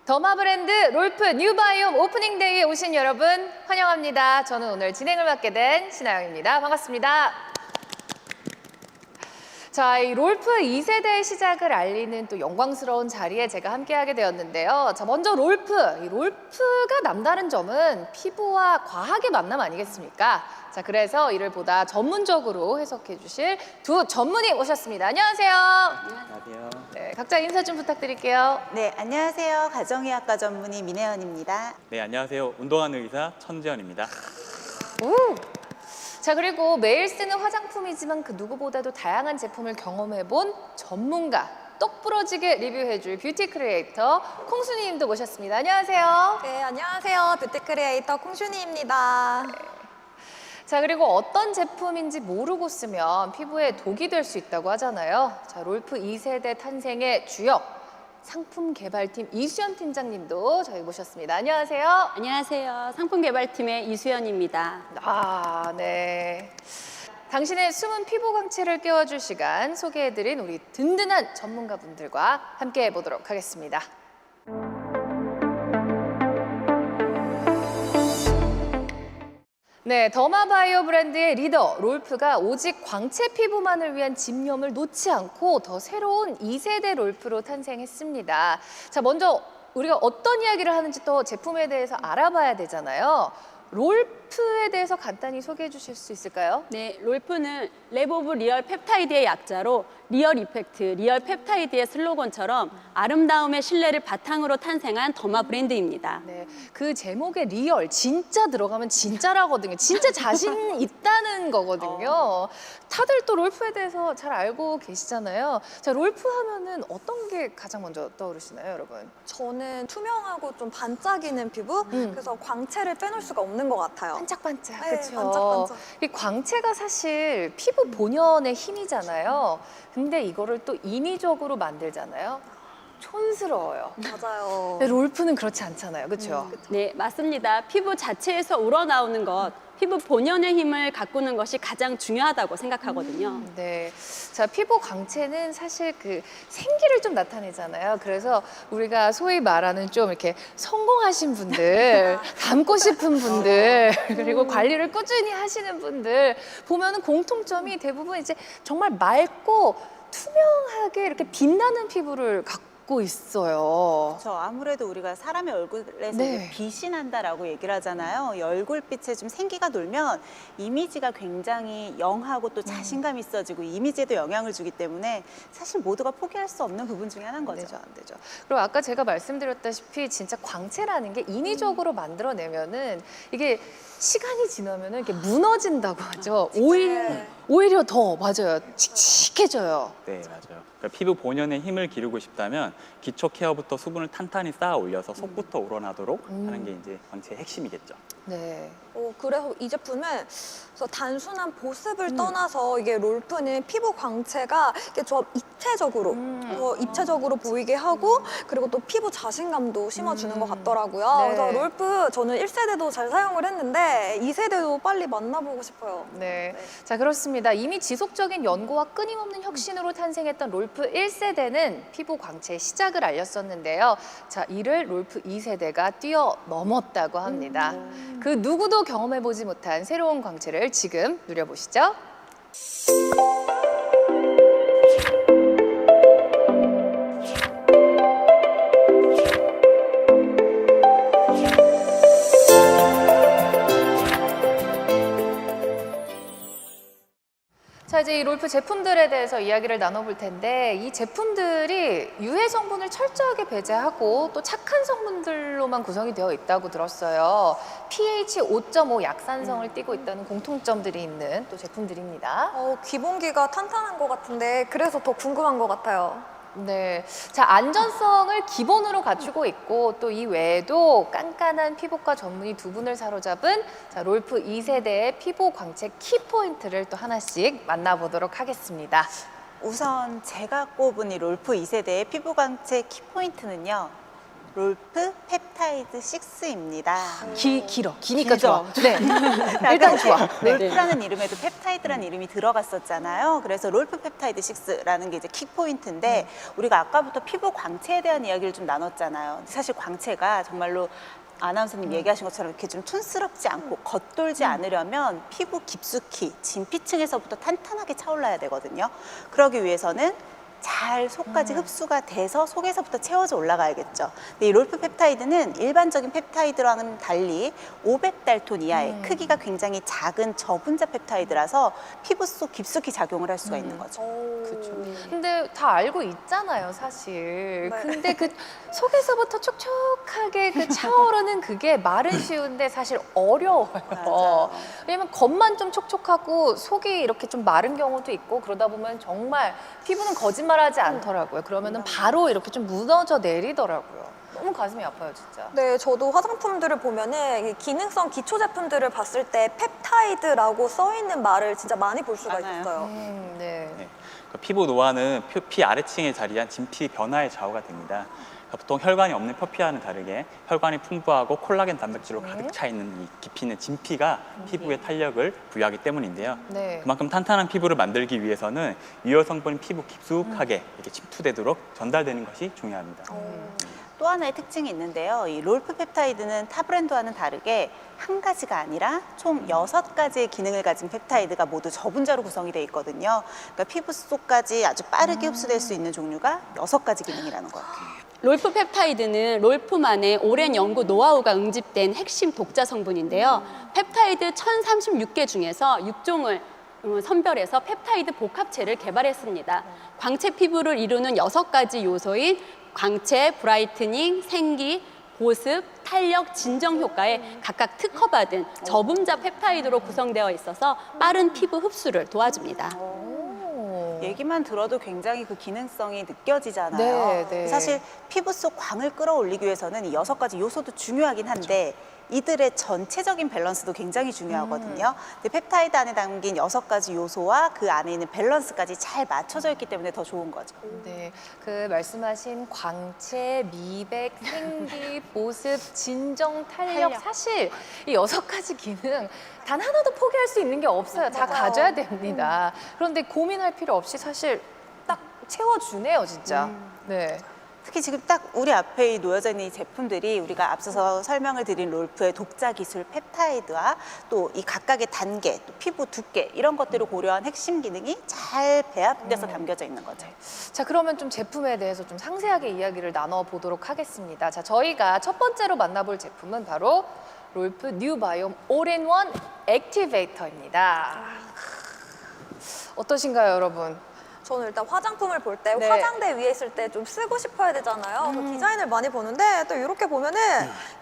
더마 브랜드 롤프 뉴바이옴 오프닝데이에 오신 여러분 환영합니다. 저는 오늘 진행을 맡게 된 신하영입니다. 반갑습니다. 자, 이 롤프 2세대의 시작을 알리는 또 영광스러운 자리에 제가 함께하게 되었는데요. 자, 먼저 롤프. 이 롤프가 남다른 점은 피부와 과학의 만남 아니겠습니까? 자, 그래서 이를 보다 전문적으로 해석해 주실 두 전문의 오셨습니다. 안녕하세요. 안녕하세요. 네, 각자 인사 좀 부탁드릴게요. 네, 안녕하세요. 가정의학과 전문의 민혜연입니다. 네, 안녕하세요. 운동하는 의사 천지현입니다. 오! 자, 그리고 매일 쓰는 화장품이지만 그 누구보다도 다양한 제품을 경험해본 전문가, 똑 부러지게 리뷰해줄 뷰티 크리에이터 콩순이님도 모셨습니다. 안녕하세요. 네, 안녕하세요. 뷰티 크리에이터 콩순이입니다. 자, 그리고 어떤 제품인지 모르고 쓰면 피부에 독이 될 수 있다고 하잖아요. 자, 롤프 2세대 탄생의 주역, 상품 개발팀 이수연 팀장님도 저희 모셨습니다. 안녕하세요. 안녕하세요. 상품개발팀의 이수연입니다. 아, 네. 당신의 숨은 피부 광채를 깨워줄 시간 소개해드린 우리 든든한 전문가분들과 함께 해보도록 하겠습니다. 네, 더마바이오 브랜드의 리더 롤프가 오직 광채 피부만을 위한 집념을 놓지 않고 더 새로운 2세대 롤프로 탄생했습니다. 자, 먼저 우리가 어떤 이야기를 하는지 또 제품에 대해서 알아봐야 되잖아요. 롤프에 대해서 간단히 소개해 주실 수 있을까요? 네, 롤프는 랩 오브 리얼 펩타이드의 약자로 리얼 이펙트, 리얼 펩타이드의 슬로건처럼 아름다움의 신뢰를 바탕으로 탄생한 더마 브랜드입니다. 네, 그 제목에 리얼, 진짜 들어가면 진짜라거든요. 진짜 자신 있다는 거거든요. 다들 또 롤프에 대해서 잘 알고 계시잖아요. 자, 롤프 하면은 어떤 게 가장 먼저 떠오르시나요, 여러분? 저는 투명하고 좀 반짝이는 피부? 그래서 광채를 빼놓을 수가 없는 것 같아요. 반짝반짝, 네, 그렇죠? 반짝반짝. 이 광채가 사실 피부 본연의 힘이잖아요. 근데 이거를 또 인위적으로 만들잖아요. 촌스러워요. 맞아요. 근데 롤프는 그렇지 않잖아요, 그렇죠? 네, 맞습니다. 피부 자체에서 우러나오는 것, 피부 본연의 힘을 가꾸는 것이 가장 중요하다고 생각하거든요. 네. 자, 피부 광채는 사실 그 생기를 좀 나타내잖아요. 그래서 우리가 소위 말하는 좀 이렇게 성공하신 분들, 닮고 싶은 분들, 그리고 관리를 꾸준히 하시는 분들 보면은 공통점이 대부분 이제 정말 맑고 투명하게 이렇게 빛나는 피부를 갖고 있어요. 저 아무래도 우리가 사람의 얼굴에서 네. 이제 빛이 난다라고 얘기를 하잖아요. 이 얼굴빛에 좀 생기가 돌면 이미지가 굉장히 영하고 또 자신감 있어지고 이미지에도 영향을 주기 때문에 사실 모두가 포기할 수 없는 부분 중에 하나인 안 거죠. 되죠, 안 되죠. 그리고 아까 제가 말씀드렸다시피 진짜 광채라는 게 인위적으로 만들어내면은 이게 시간이 지나면은 이렇게 무너진다고 하죠. 오히려 더 맞아요. 칙칙해져요. 네, 맞아요. 그러니까 피부 본연의 힘을 기르고 싶다면 기초 케어부터 수분을 탄탄히 쌓아 올려서 속부터 우러나도록 하는 게 이제 광채의 핵심이겠죠. 네. 그래서 이 제품은 그래서 단순한 보습을 떠나서 이게 롤프는 피부 광채가 이렇게 좀 입체적으로 보이게 하고 그리고 또 피부 자신감도 심어주는 것 같더라고요. 네. 그래서 롤프 저는 1세대도 잘 사용을 했는데 2세대도 빨리 만나보고 싶어요. 네. 네. 자, 그렇습니다. 이미 지속적인 연구와 끊임없는 혁신으로 탄생했던 롤프 1세대는 피부 광채의 시작을 알렸었는데요. 자, 이를 롤프 2세대가 뛰어넘었다고 합니다. 그 누구도 경험해보지 못한 새로운 광채를 지금 누려보시죠. 자, 이제 이 롤프 제품들에 대해서 이야기를 나눠볼 텐데 이 제품들이 유해 성분을 철저하게 배제하고 또 착한 성분들로만 구성이 되어 있다고 들었어요. pH 5.5 약산성을 띠고 있다는 공통점들이 있는 또 제품들입니다. 기본기가 탄탄한 것 같은데 그래서 더 궁금한 것 같아요. 네, 자, 안전성을 기본으로 갖추고 있고 또 이 외에도 깐깐한 피부과 전문의 두 분을 사로잡은 자, 롤프 2세대의 피부 광채 키포인트를 또 하나씩 만나보도록 하겠습니다. 우선 제가 꼽은 이 롤프 2세대의 피부 광채 키포인트는요. 롤프 펩타이드 6입니다. 길어. 기니까 길죠? 좋아. 네. 일단 좋아. 네. 롤프라는 이름에도 펩타이드라는 이름이 들어갔었잖아요. 그래서 롤프 펩타이드 6라는 게 이제 킥포인트인데 우리가 아까부터 피부 광채에 대한 이야기를 좀 나눴잖아요. 사실 광채가 정말로 아나운서님 얘기하신 것처럼 이렇게 좀 촌스럽지 않고 겉돌지 않으려면 피부 깊숙이 진피층에서부터 탄탄하게 차올라야 되거든요. 그러기 위해서는 잘 속까지 흡수가 돼서 속에서부터 채워져 올라가야겠죠. 근데 이 롤프 펩타이드는 일반적인 펩타이드랑은 달리 500달톤 이하의 크기가 굉장히 작은 저분자 펩타이드라서 피부 속 깊숙이 작용을 할 수가 있는 거죠. 그렇죠. 근데 다 알고 있잖아요, 사실. 네. 근데 그 속에서부터 촉촉하게 그 차오르는 그게 말은 쉬운데 사실 어려워요. 맞아요. 왜냐면 겉만 좀 촉촉하고 속이 이렇게 좀 마른 경우도 있고 그러다 보면 정말 피부는 거짓말하지 않더라고요. 그러면은 바로 이렇게 좀 무너져 내리더라고요. 너무 가슴이 아파요, 진짜. 네, 저도 화장품들을 보면은 이 기능성 기초 제품들을 봤을 때 펩타이드라고 써 있는 말을 진짜 많이 볼 수가 맞아요. 있어요. 네. 네. 그러니까 피부 노화는 피 아래층에 자리한 진피 변화의 좌우가 됩니다. 그러니까 보통 혈관이 없는 표피와는 다르게 혈관이 풍부하고 콜라겐 단백질로 가득 차 있는 이 깊이 있는 진피가 피부에 탄력을 부여하기 때문인데요. 네. 그만큼 탄탄한 피부를 만들기 위해서는 유효 성분이 피부 깊숙하게 이렇게 침투되도록 전달되는 것이 중요합니다. 또 하나의 특징이 있는데요. 이 롤프 펩타이드는 타 브랜드와는 다르게 한 가지가 아니라 총 6가지의 기능을 가진 펩타이드가 모두 저분자로 구성이 되어 있거든요. 그러니까 피부 속까지 아주 빠르게 흡수될 수 있는 종류가 6가지 기능이라는 거예요. 롤프 펩타이드는 롤프만의 오랜 연구 노하우가 응집된 핵심 독자 성분인데요. 펩타이드 1036개 중에서 6종을 선별해서 펩타이드 복합체를 개발했습니다. 광채 피부를 이루는 6가지 요소인 광채, 브라이트닝, 생기, 보습, 탄력, 진정 효과에 각각 특허받은 저분자 펩타이드로 구성되어 있어서 빠른 피부 흡수를 도와줍니다. 얘기만 들어도 굉장히 그 기능성이 느껴지잖아요. 네, 네. 사실 피부 속 광을 끌어올리기 위해서는 이 6가지 요소도 중요하긴 한데 이들의 전체적인 밸런스도 굉장히 중요하거든요. 근데 펩타이드 안에 담긴 6가지 요소와 그 안에 있는 밸런스까지 잘 맞춰져 있기 때문에 더 좋은 거죠. 네, 그 말씀하신 광채, 미백, 생기, 보습, 진정, 탄력 사실 이 6가지 기능 단 하나도 포기할 수 있는 게 없어요. 다 가져야 됩니다. 그런데 고민할 필요 없이 사실 딱 채워주네요, 진짜. 네. 특히 지금 딱 우리 앞에 이 놓여져 있는 이 제품들이 우리가 앞서서 설명을 드린 롤프의 독자 기술 펩타이드와 또 이 각각의 단계, 또 피부 두께 이런 것들을 고려한 핵심 기능이 잘 배합돼서 담겨져 있는 거죠. 자, 그러면 좀 제품에 대해서 좀 상세하게 이야기를 나눠보도록 하겠습니다. 자, 저희가 첫 번째로 만나볼 제품은 바로 롤프 뉴 바이옴 올인원 액티베이터입니다. 어떠신가요, 여러분? 저는 일단 화장품을 볼 때 네. 화장대 위에 있을 때 좀 쓰고 싶어야 되잖아요. 그래서 디자인을 많이 보는데 또 이렇게 보면은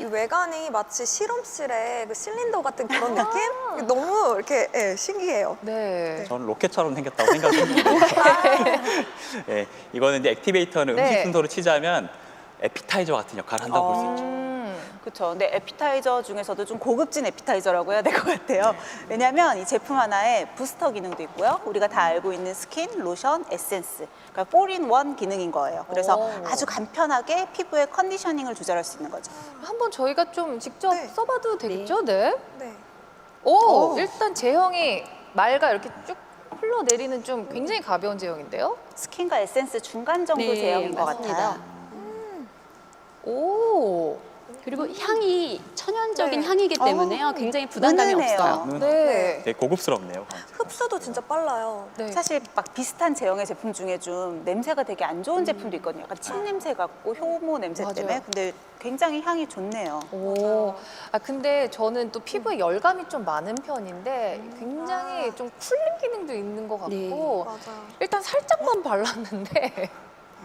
이 외관이 마치 실험실의 그 실린더 같은 그런 느낌? 너무 이렇게 신기해요. 네. 저는 로켓처럼 생겼다고 생각했는데 예, 이거는 이제 액티베이터는 네. 음식 순서로 치자면 에피타이저 같은 역할을 한다고 볼 수 있죠. 그렇죠. 근데 에피타이저 중에서도 좀 고급진 에피타이저라고 해야 될 것 같아요. 왜냐하면 이 제품 하나에 부스터 기능도 있고요. 우리가 다 알고 있는 스킨, 로션, 에센스. 그러니까 4in1 기능인 거예요. 그래서 아주 간편하게 피부의 컨디셔닝을 조절할 수 있는 거죠. 한번 저희가 좀 직접 네. 써봐도 되겠죠? 네. 네. 오, 일단 제형이 말과 이렇게 쭉 흘러내리는 좀 굉장히 가벼운 제형인데요? 스킨과 에센스 중간 정도 네, 제형인 것 맞습니다. 같아요. 오. 그리고 향이 천연적인 네. 향이기 때문에요. 굉장히 부담감이 은은해요. 없어요. 네. 되게 고급스럽네요. 흡수도 진짜 빨라요. 네. 사실 막 비슷한 제형의 제품 중에 좀 냄새가 되게 안 좋은 제품도 있거든요. 약간 침 냄새 같고 효모 냄새 맞아요. 때문에. 근데 굉장히 향이 좋네요. 오. 아, 근데 저는 또 피부에 열감이 좀 많은 편인데 굉장히 좀 쿨링 기능도 있는 것 같고 네. 맞아요. 일단 살짝만 발랐는데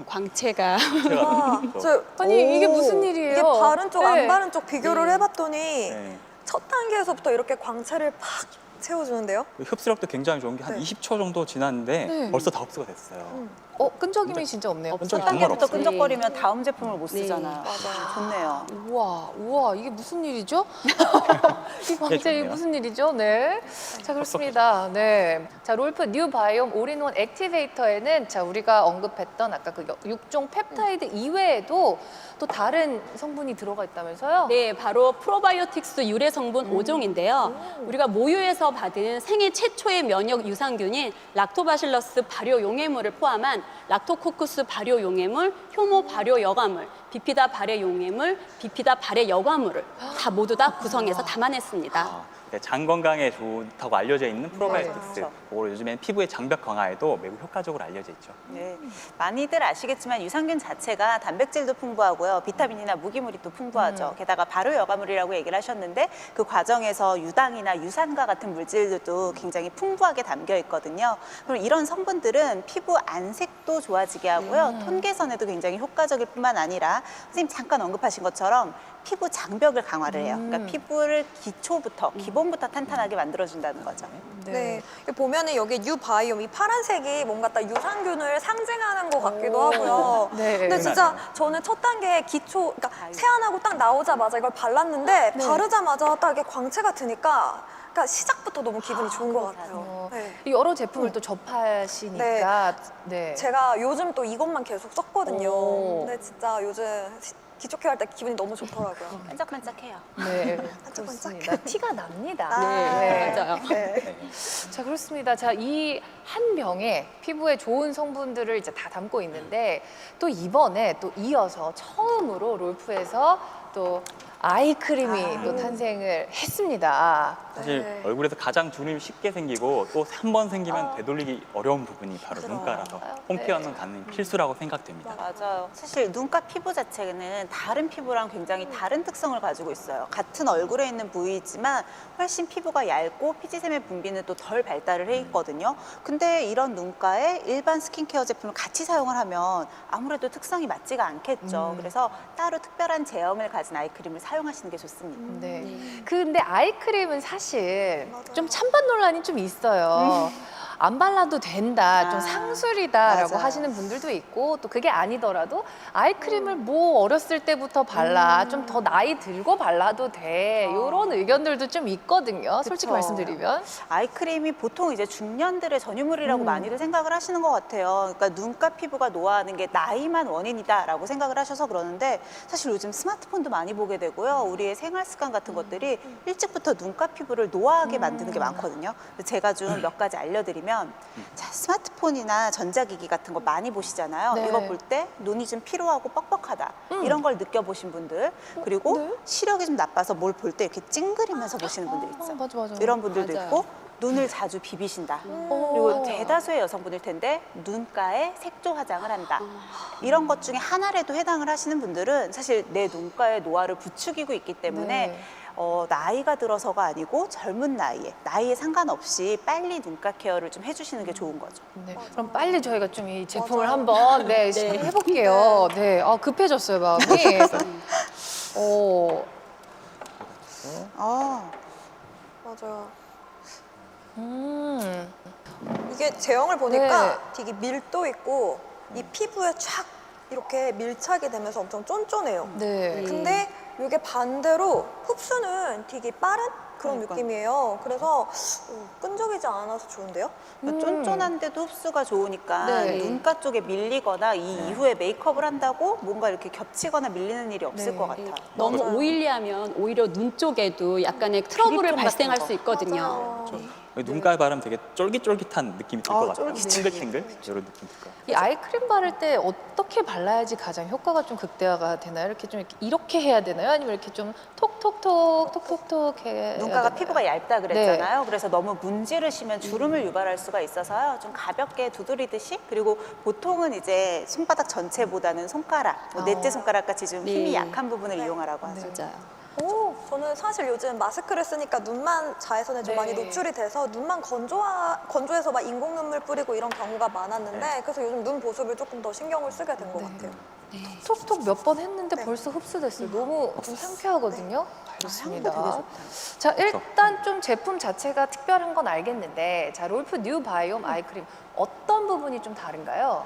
광채가 와, 그렇죠. 저 아니 이게 무슨 일이에요? 이게 바른 쪽, 네. 안 바른 쪽 비교를 해봤더니 네. 첫 단계에서부터 이렇게 광채를 팍 채워주는데요. 흡수력도 굉장히 좋은 게 한 네. 20초 정도 지났는데 네. 벌써 다 흡수가 됐어요. 끈적임이 진짜 없네요. 끈적이 첫 정말 단계부터 없어요. 끈적거리면 다음 제품을 못 네. 쓰잖아요. 좋네요. 우와, 이게 무슨 일이죠? 이 광채 이게 좋네요. 무슨 일이죠? 네. 자, 그렇습니다. 네. 자, 롤프 뉴 바이옴 올인원 액티베이터에는 자, 우리가 언급했던 아까 그 6종 펩타이드 이외에도 또 다른 성분이 들어가 있다면서요? 네, 바로 프로바이오틱스 유래 성분 5종인데요. 우리가 모유에서 받은 생애 최초의 면역 유산균인 락토바실러스 발효 용해물을 포함한 락토코쿠스 발효 용해물, 효모 발효 여과물, 비피다 발효 용해물, 비피다 발효 여과물을 다 모두 다 구성해서 담아냈습니다. 네, 장 건강에 좋다고 알려져 있는 프로바이오틱스. 그렇죠. 그걸 요즘엔 피부의 장벽 강화에도 매우 효과적으로 알려져 있죠. 네, 많이들 아시겠지만 유산균 자체가 단백질도 풍부하고요, 비타민이나 무기물이 또 풍부하죠. 게다가 발효 여과물이라고 얘기를 하셨는데 그 과정에서 유당이나 유산과 같은 물질들도 굉장히 풍부하게 담겨 있거든요. 그럼 이런 성분들은 피부 안색도 좋아지게 하고요, 톤 개선에도 굉장히 효과적일 뿐만 아니라 선생님 잠깐 언급하신 것처럼 피부 장벽을 강화를 해요. 그러니까 피부를 기초부터 기본부터 탄탄하게 만들어준다는 거죠. 네. 보면은 여기 유바이옴 이 파란색이 뭔가 딱 유산균을 상징하는 것 같기도 하고요. 네. 근데 진짜 저는 첫 단계 기초, 그러니까 세안하고 딱 나오자마자 이걸 발랐는데 바르자마자 딱 이게 광채가 드니까 그러니까 시작부터 너무 기분이 좋은 것 같아요. 네. 여러 제품을 또 접하시니까 네. 제가 요즘 또 이것만 계속 썼거든요. 오. 근데 진짜 요즘 기초 케어 할 때 기분이 너무 좋더라고요. 반짝반짝해요. 네, 반짝반짝. 그렇습니다. 티가 납니다. 네, 맞아요. 네. 자, 그렇습니다. 자, 이 한 병에 피부에 좋은 성분들을 이제 다 담고 있는데 또 이번에 또 이어서 처음으로 롤프에서 또 아이크림이 또 탄생을 했습니다. 사실 네. 얼굴에서 가장 주름이 쉽게 생기고 또 한 번 생기면 되돌리기 어려운 부분이 바로 눈가라서 홈케어는 가는 필수라고 생각됩니다. 맞아요. 사실 눈가 피부 자체는 다른 피부랑 굉장히 다른 특성을 가지고 있어요. 같은 얼굴에 있는 부위이지만 훨씬 피부가 얇고 피지샘의 분비는 또 덜 발달을 해 있거든요. 근데 이런 눈가에 일반 스킨케어 제품을 같이 사용을 하면 아무래도 특성이 맞지가 않겠죠. 그래서 따로 특별한 제형을 가진 아이크림을 사용하시는 게 좋습니다. 네. 근데 아이크림은 사실 맞아요. 좀 찬반 논란이 좀 있어요. 안 발라도 된다, 좀 아, 상술이다라고 맞아요. 하시는 분들도 있고 또 그게 아니더라도 아이크림을 뭐 어렸을 때부터 발라, 좀 더 나이 들고 발라도 돼 이런 의견들도 좀 있거든요. 솔직히 그쵸. 말씀드리면. 아이크림이 보통 이제 중년들의 전유물이라고 많이들 생각을 하시는 것 같아요. 그러니까 눈가 피부가 노화하는 게 나이만 원인이다라고 생각을 하셔서 그러는데 사실 요즘 스마트폰도 많이 보게 되고요. 우리의 생활 습관 같은 것들이 일찍부터 눈가 피부를 노화하게 만드는 게 많거든요. 그래서 제가 좀 몇 가지 알려드리면 자, 스마트폰이나 전자기기 같은 거 많이 보시잖아요. 네. 이거 볼 때 눈이 좀 피로하고 뻑뻑하다 이런 걸 느껴보신 분들, 그리고 네. 시력이 좀 나빠서 뭘 볼 때 이렇게 찡그리면서 보시는 분들 있죠. 맞아. 이런 분들도 맞아요. 있고 눈을 자주 비비신다. 그리고 대다수의 여성분일 텐데 눈가에 색조 화장을 한다. 이런 것 중에 하나라도 해당을 하시는 분들은 사실 내 눈가의 노화를 부추기고 있기 때문에 네. 나이가 들어서가 아니고 젊은 나이에 상관없이 빨리 눈가 케어를 좀 해주시는 게 좋은 거죠. 네. 그럼 빨리 저희가 좀 이 제품을 맞아요. 한번 시도해볼게요. 네. 급해졌어요, 마음이. 맞아요. 음. 이게 제형을 보니까 네. 되게 밀도 있고 이 피부에 쫙 이렇게 밀착이 되면서 엄청 쫀쫀해요. 네. 근데 이게 반대로 흡수는 되게 빠른 그런 그러니까요. 느낌이에요. 그래서 끈적이지 않아서 좋은데요? 그러니까 쫀쫀한데도 흡수가 좋으니까 네. 눈가 쪽에 밀리거나 이 이후에 메이크업을 한다고 뭔가 이렇게 겹치거나 밀리는 일이 없을 네. 것 같아요. 너무 맞아요. 오일리하면 오히려 눈 쪽에도 약간의 트러블을 비립종 발생할 같은 수 있거든요. 맞아요. 눈가에 바르면 되게 쫄깃쫄깃한 느낌이 들 것 같아요. 쫄깃쫄깃. 탱글탱글 이런 느낌 들 거예요. 이 아이크림 바를 때 어떻게 발라야지 가장 효과가 좀 극대화가 되나요? 이렇게 좀 이렇게 해야 되나요? 아니면 이렇게 좀 톡톡톡 해야 눈가가 되나요? 피부가 얇다 그랬잖아요. 그래서 너무 문지르시면 주름을 유발할 수가 있어서요. 좀 가볍게 두드리듯이, 그리고 보통은 이제 손바닥 전체보다는 손가락, 넷째 손가락 같이 좀 힘이 네. 약한 부분을 이용하라고 하죠. 맞아요. 저는 사실 요즘 마스크를 쓰니까 눈만 자외선에 좀 네. 많이 노출이 돼서 눈만 건조해서 막 인공 눈물 뿌리고 이런 경우가 많았는데 네. 그래서 요즘 눈 보습을 조금 더 신경을 쓰게 된 것 같아요. 톡톡 몇 번 했는데 네. 벌써 흡수됐어요. 너무 좀 상쾌하거든요. 좋습니다. 향도 되게 좋다. 자, 일단 좀 제품 자체가 특별한 건 알겠는데, 자, 롤프 뉴 바이옴 아이크림 어떤 부분이 좀 다른가요?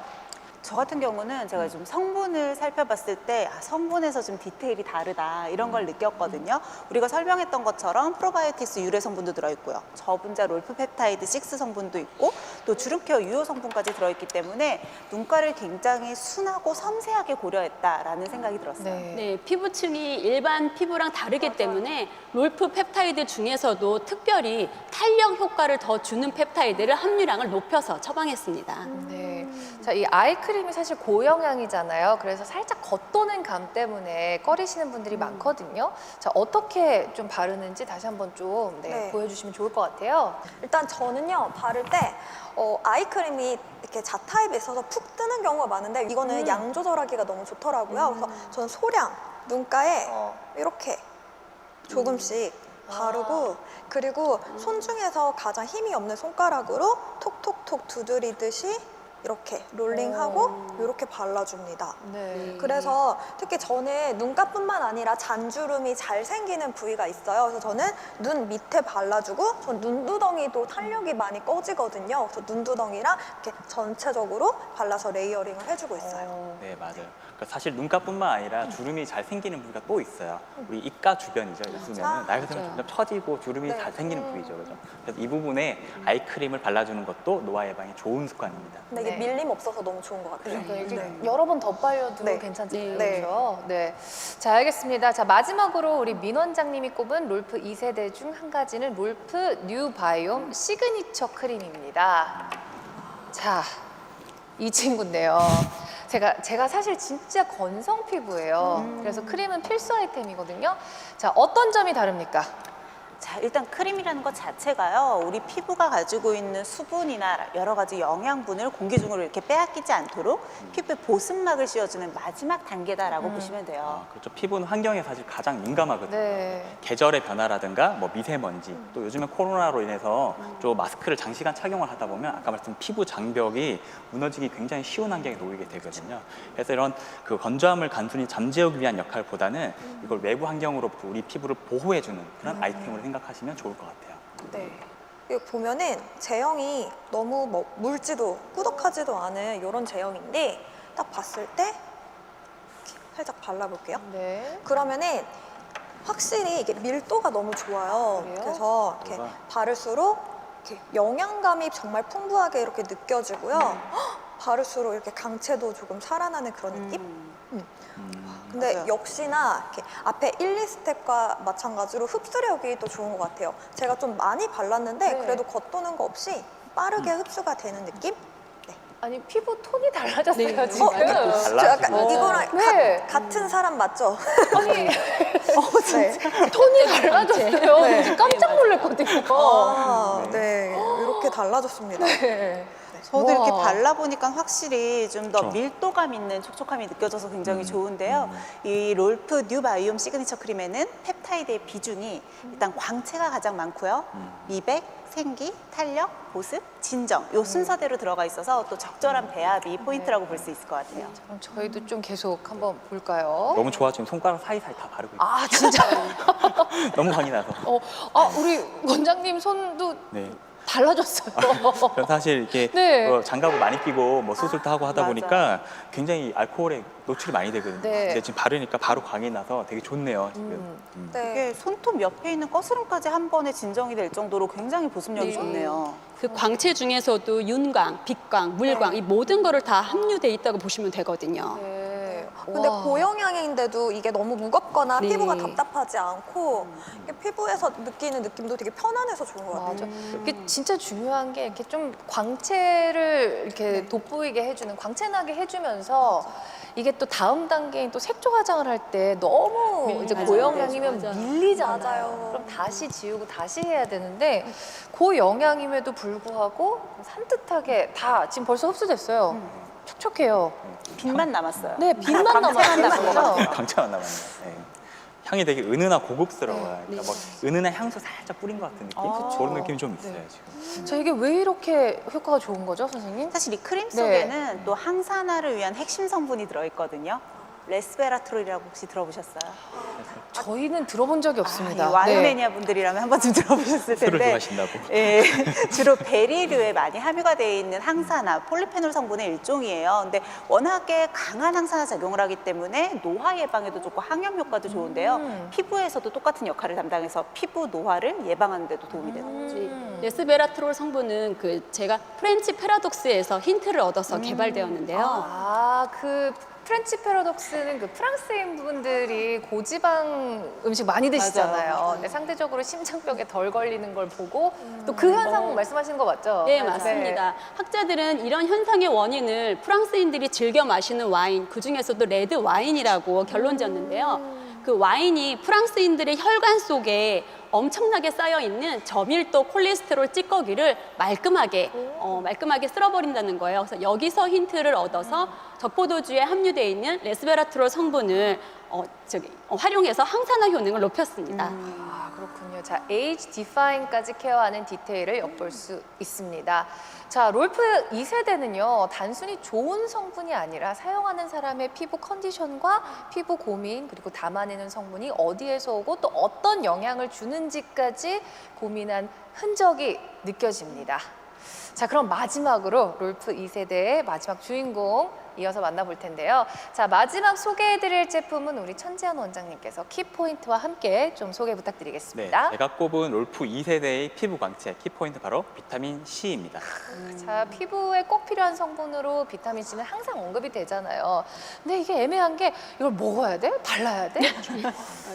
저 같은 경우는 제가 좀 성분을 살펴봤을 때 성분에서 좀 디테일이 다르다 이런 걸 느꼈거든요. 우리가 설명했던 것처럼 프로바이오틱스 유래 성분도 들어있고요. 저분자 롤프 펩타이드 6 성분도 있고 또 주름케어 유효 성분까지 들어있기 때문에 눈가를 굉장히 순하고 섬세하게 고려했다라는 생각이 들었어요. 네, 피부층이 일반 피부랑 다르기 때문에 롤프 펩타이드 중에서도 특별히 탄력 효과를 더 주는 펩타이드를 함유량을 높여서 처방했습니다. 네. 자, 이 아이크림이 사실 고영양이잖아요. 그래서 살짝 겉도는 감 때문에 꺼리시는 분들이 많거든요. 자, 어떻게 좀 바르는지 다시 한번 좀 네. 보여주시면 좋을 것 같아요. 일단 저는요 바를 때 아이크림이 이렇게 자타입에 있어서 푹 뜨는 경우가 많은데 이거는 양 조절하기가 너무 좋더라고요. 그래서 저는 소량 눈가에 이렇게 조금씩 바르고 그리고 손 중에서 가장 힘이 없는 손가락으로 톡톡톡 두드리듯이 이렇게 롤링하고 이렇게 발라줍니다. 네. 그래서 특히 저는 눈가뿐만 아니라 잔주름이 잘 생기는 부위가 있어요. 그래서 저는 눈 밑에 발라주고 전 눈두덩이도 탄력이 많이 꺼지거든요. 그래서 눈두덩이랑 이렇게 전체적으로 발라서 레이어링을 해주고 있어요. 네, 맞아요. 그러니까 사실 눈가뿐만 아니라 주름이 잘 생기는 부위가 또 있어요. 우리 입가 주변이죠. 웃으면 나이가 들면 점점 처지고 주름이 네. 잘 생기는 부위죠, 그죠? 그래서 이 부분에 아이크림을 발라주는 것도 노화 예방에 좋은 습관입니다. 근데 이게 네. 밀림 없어서 너무 좋은 것 같아요. 그러니까 이게 네. 여러 번 덧발려도 네. 괜찮잖아요. 네. 그렇죠? 네. 자, 알겠습니다. 자, 마지막으로 우리 민 원장님이 꼽은 롤프 2세대 중 한 가지는 롤프 뉴 바이옴 시그니처 크림입니다. 자, 이 친구인데요. 제가 사실 진짜 건성 피부예요. 그래서 크림은 필수 아이템이거든요. 자, 어떤 점이 다릅니까? 자, 일단 크림이라는 것 자체가요, 우리 피부가 가지고 있는 수분이나 여러 가지 영양분을 공기 중으로 이렇게 빼앗기지 않도록 피부에 보습막을 씌워주는 마지막 단계다라고 보시면 돼요. 그렇죠. 피부는 환경에 사실 가장 민감하거든요. 네. 계절의 변화라든가 뭐 미세먼지 또 요즘에 코로나로 인해서 좀 마스크를 장시간 착용을 하다 보면 아까 말씀드린 피부 장벽이 무너지기 굉장히 쉬운 환경에 놓이게 되거든요. 그래서 이런 그 건조함을 단순히 잠재우기 위한 역할보다는 이걸 외부 환경으로부터 우리 피부를 보호해주는 그런 아이템으로 생각하시면 좋을 것 같아요. 네. 이거 보면은 제형이 너무 뭐 묽지도 꾸덕하지도 않은 이런 제형인데 딱 봤을 때 이렇게 살짝 발라볼게요. 네. 그러면은 확실히 이게 밀도가 너무 좋아요. 그래요? 그래서 이렇게 뭐가? 바를수록 이렇게 영양감이 정말 풍부하게 이렇게 느껴지고요. 헉, 바를수록 이렇게 강체도 조금 살아나는 그런 느낌? 근데 맞아요. 역시나 이렇게 앞에 1, 2스텝과 마찬가지로 흡수력이 또 좋은 것 같아요. 제가 좀 많이 발랐는데 네. 그래도 겉도는 거 없이 빠르게 흡수가 되는 느낌? 아니, 피부 톤이 달라졌어요, 네. 지금. 달라지고. 저 약간 어. 이거랑 네. 같은 사람 맞죠? 아니, 네. 톤이 달라졌어요. 네. 진짜 깜짝 놀랐거든요. 아, 네. 이렇게 달라졌습니다. 네. 저도 이렇게 우와. 발라보니까 확실히 좀 더 그렇죠. 밀도감 있는 촉촉함이 느껴져서 굉장히 좋은데요. 이 롤프 뉴 바이옴 시그니처 크림에는 펩타이드의 비중이 일단 광채가 가장 많고요. 미백, 생기, 탄력, 보습, 진정 이 순서대로 들어가 있어서 또 적절한 배합이 포인트라고 볼 수 있을 것 같아요. 그럼 저희도 좀 계속 한번 볼까요? 너무 좋아지면 손가락 사이사이 다 바르고 있어요. 아, 진짜. 너무 광이 나서. 우리 원장님 손도 네. 달라졌어요. 저는 사실 이렇게 네. 장갑을 많이 끼고 뭐 수술도 하고 하다 맞아. 보니까 굉장히 알코올에 노출이 많이 되거든요. 네. 근데 지금 바르니까 바로 광이 나서 되게 좋네요. 지금. 네. 이게 손톱 옆에 있는 거스름까지 한 번에 진정이 될 정도로 굉장히 보습력이 네. 좋네요. 그 광채 중에서도 윤광, 빛광, 물광 이 모든 거를 다 함유돼 있다고 보시면 되거든요. 네. 근데 와. 고영양인데도 이게 너무 무겁거나 네. 피부가 답답하지 않고 이게 피부에서 느끼는 느낌도 되게 편안해서 좋은 것 같아요. 맞아. 이게 진짜 중요한 게 이렇게 좀 광채를 이렇게 네. 돋보이게 해주는, 광채나게 해주면서 이게 또 다음 단계인 또 색조 화장을 할 때 너무 네, 이제 맞아요. 고영양이면 맞아요. 밀리잖아요. 맞아요. 그럼 다시 지우고 다시 해야 되는데 고영양임에도 불구하고 산뜻하게 다 지금 벌써 흡수됐어요. 촉촉해요. 빛만 남았어요. 네, 빛만 광채만 남은 것 남았어요. 같아요. 강차가 남았네요. 네. 향이 되게 은은하고 고급스러워요. 네. 그러니까 뭐 은은한 향수 살짝 뿌린 것 같은 느낌? 그런 느낌이 좀 있어요, 네. 지금. 자, 이게 왜 이렇게 효과가 좋은 거죠, 선생님? 사실 이 크림 네. 속에는 또 항산화를 위한 핵심 성분이 들어있거든요. 레스베라트롤이라고 혹시 들어보셨어요? 저희는 들어본 적이 없습니다. 이 와인 네. 매니아 분들이라면 한 번쯤 들어보셨을 술을 텐데 좋아하신다고. 예, 주로 베리류에 많이 함유가 되어 있는 항산화, 폴리페놀 성분의 일종이에요. 근데 워낙에 강한 항산화 작용을 하기 때문에 노화 예방에도 좋고 항염 효과도 좋은데요. 피부에서도 똑같은 역할을 담당해서 피부 노화를 예방하는 데도 도움이 되거든요. 레스베라트롤 성분은 제가 프렌치 패러독스에서 힌트를 얻어서 개발되었는데요. 아, 그 프렌치 패러독스는 그 프랑스인 분들이 고지방 음식 많이 드시잖아요. 맞아요. 근데 상대적으로 심장병에 덜 걸리는 걸 보고 또 그 현상 말씀하시는 거 맞죠? 네, 맞습니다. 학자들은 이런 현상의 원인을 프랑스인들이 즐겨 마시는 와인, 그중에서도 레드 와인이라고 결론 지었는데요. 그 와인이 프랑스인들의 혈관 속에 엄청나게 쌓여 있는 저밀도 콜레스테롤 찌꺼기를 말끔하게 쓸어버린다는 거예요. 그래서 여기서 힌트를 얻어서 적포도주에 함유되어 있는 레스베라트롤 성분을 활용해서 항산화 효능을 높였습니다. 아, 그렇군요. 자, age define까지 케어하는 디테일을 엿볼 수 있습니다. 자, 롤프 2세대는요, 단순히 좋은 성분이 아니라 사용하는 사람의 피부 컨디션과 피부 고민, 그리고 담아내는 성분이 어디에서 오고 또 어떤 영향을 주는지까지 고민한 흔적이 느껴집니다. 자, 그럼 마지막으로 롤프 2세대의 마지막 주인공 이어서 만나볼 텐데요. 자, 마지막 소개해드릴 제품은 우리 천지연 원장님께서 키포인트와 함께 좀 소개 네, 부탁드리겠습니다. 제가 꼽은 롤프 2세대의 피부 광채 키포인트 바로 비타민 C입니다. 자, 피부에 꼭 필요한 성분으로 비타민 C는 항상 언급이 되잖아요. 근데 이게 애매한 게 이걸 먹어야 돼? 발라야 돼?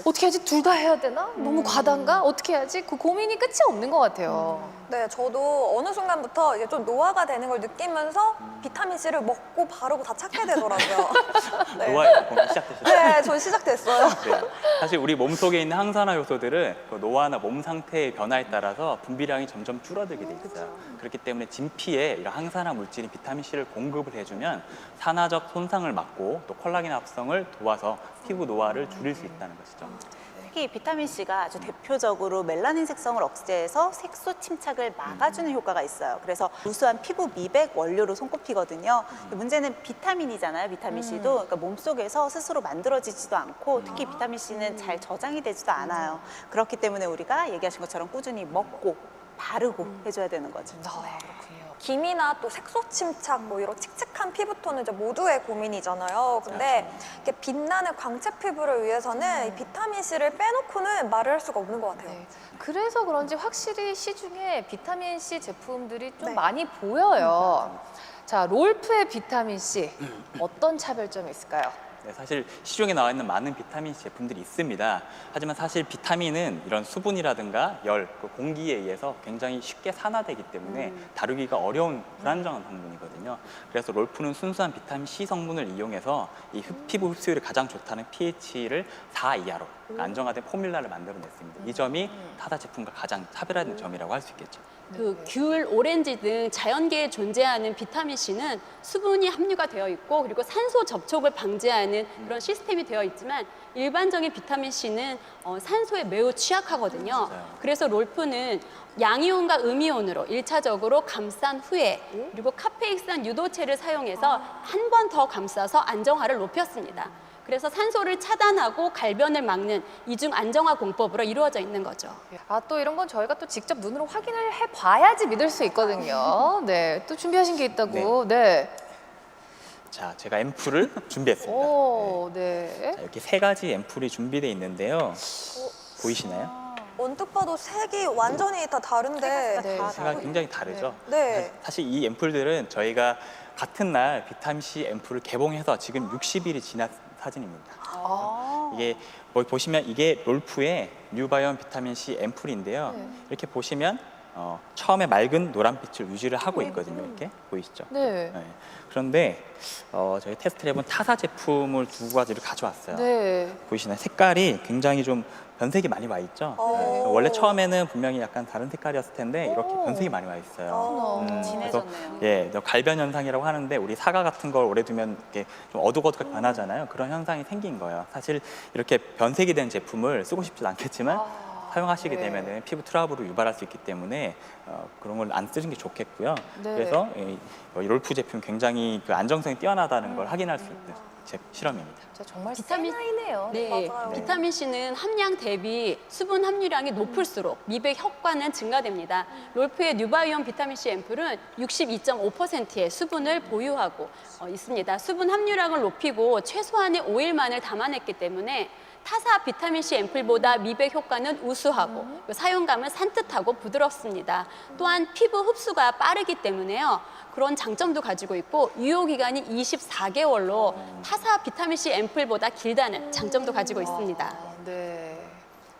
어떻게 하지? 둘 다 해야 되나? 너무 과단가? 어떻게 해야지? 그 고민이 끝이 없는 것 같아요. 네, 저도 어느 순간부터 이제 좀 노화가 되는 걸 느끼면서 비타민 C를 먹고 바르고 다 찾게 되더라고요. 네. 노화의 고민 시작되셨죠? 네, 전 시작됐어요. 네. 사실 우리 몸속에 있는 항산화 요소들은 그 노화나 몸 상태의 변화에 따라서 분비량이 점점 줄어들게 돼 있어요. 그렇기 때문에 진피에 이런 항산화 물질인 비타민 C를 공급을 해주면 산화적 손상을 막고 또 콜라겐 합성을 도와서 피부 노화를 줄일 수 있다는 것이죠. 특히 비타민 C가 아주 대표적으로 멜라닌 색성을 억제해서 색소 침착을 막아주는 효과가 있어요. 그래서 우수한 피부 미백 원료로 손꼽히거든요. 문제는 비타민이잖아요. 비타민 C도 그러니까 몸속에서 스스로 만들어지지도 않고 특히 비타민 C는 잘 저장이 되지도 않아요. 그렇기 때문에 우리가 얘기하신 것처럼 꾸준히 먹고 바르고 해줘야 되는 거죠. 그렇군요. 기미나 또 색소 침착, 뭐 이런 칙칙한 피부톤은 이제 모두의 고민이잖아요. 근데 이렇게 빛나는 광채 피부를 위해서는 이 비타민 C를 빼놓고는 말을 할 수가 없는 것 같아요. 네. 그래서 그런지 확실히 시중에 비타민 C 제품들이 좀 네. 많이 보여요. 자, 롤프의 비타민 C 어떤 차별점이 있을까요? 네, 사실 시중에 나와 있는 많은 비타민 C 제품들이 있습니다. 하지만 사실 비타민은 이런 수분이라든가 열, 그 공기에 의해서 굉장히 쉽게 산화되기 때문에 다루기가 어려운 불안정한 성분이거든요. 그래서 롤프는 순수한 비타민 C 성분을 이용해서 이 피부 흡수율이 가장 좋다는 pH를 4 이하로 안정화된 포뮬라를 만들어냈습니다. 이 점이 타다 제품과 가장 차별화된 점이라고 할 수 있겠죠. 귤, 오렌지 등 자연계에 존재하는 비타민 C는 수분이 함유가 되어 있고 그리고 산소 접촉을 방지하는 그런 시스템이 되어 있지만 일반적인 비타민 C는 산소에 매우 취약하거든요. 맞아요. 그래서 롤프는 양이온과 음이온으로 1차적으로 감싼 후에 그리고 카페익산 유도체를 사용해서 한 번 더 감싸서 안정화를 높였습니다. 그래서 산소를 차단하고 갈변을 막는 이중 안정화 공법으로 이루어져 있는 거죠. 아, 또 이런 건 저희가 또 직접 눈으로 확인을 해봐야지 믿을 수 있거든요. 네, 또 준비하신 게 있다고. 네. 자, 제가 앰플을 준비했습니다. 오, 네. 자, 이렇게 3가지 앰플이 준비되어 있는데요. 보이시나요? 언뜻 봐도 색이 완전히 다 다른데. 네. 색깔이 굉장히 다르죠? 네. 사실 이 앰플들은 저희가 같은 날 비타민 C 앰플을 개봉해서 지금 60일이 지난 사진입니다. 이게 보시면 이게 롤프의 뉴바이옴 비타민 C 앰플인데요. 이렇게 보시면 처음에 맑은 노란빛을 유지를 하고 있거든요. 이렇게 보이시죠? 네. 네. 그런데 저희 테스트를 해본 타사 제품을 두 가지를 가져왔어요. 네. 보이시나요? 색깔이 굉장히 좀 변색이 많이 와 있죠. 네. 원래 처음에는 분명히 약간 다른 색깔이었을 텐데 이렇게 변색이 많이 와 있어요. 그래서 진해졌네요. 예, 갈변 현상이라고 하는데 우리 사과 같은 걸 오래 두면 이렇게 좀 어둑어둑하게 변하잖아요. 그런 현상이 생긴 거예요. 사실 이렇게 변색이 된 제품을 쓰고 싶진 않겠지만 사용하시게 네. 되면 피부 트러블을 유발할 수 있기 때문에 그런 걸 안 쓰는 게 좋겠고요. 네. 그래서 이 롤프 제품 굉장히 그 안정성이 뛰어나다는 걸 확인할 수 있는 실험입니다. 진짜 정말 비타민- 센 아이네요. 네, 맞아요. 비타민 C는 함량 대비 수분 함유량이 높을수록 미백 효과는 증가됩니다. 롤프의 뉴바이온 비타민 C 앰플은 62.5%의 수분을 보유하고 있습니다. 수분 함유량을 높이고 최소한의 오일만을 담아냈기 때문에 타사 비타민 C 앰플보다 미백 효과는 우수하고 사용감은 산뜻하고 부드럽습니다. 또한 피부 흡수가 빠르기 때문에요. 그런 장점도 가지고 있고 유효 기간이 24개월로 타사 비타민 C 앰플보다 길다는 장점도 가지고 있습니다. 아, 네.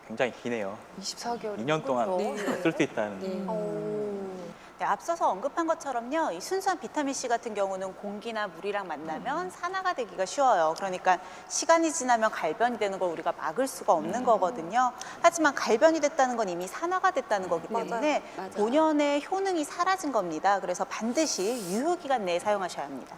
굉장히 기네요. 24개월. 2년 동안 쓸 수 있다는. 네, 앞서서 언급한 것처럼요, 이 순수한 비타민 C 같은 경우는 공기나 물이랑 만나면 산화가 되기가 쉬워요. 그러니까 시간이 지나면 갈변이 되는 걸 우리가 막을 수가 없는 거거든요. 하지만 갈변이 됐다는 건 이미 산화가 됐다는 거기 때문에 맞아요. 본연의 효능이 사라진 겁니다. 그래서 반드시 유효 기간 내에 사용하셔야 합니다.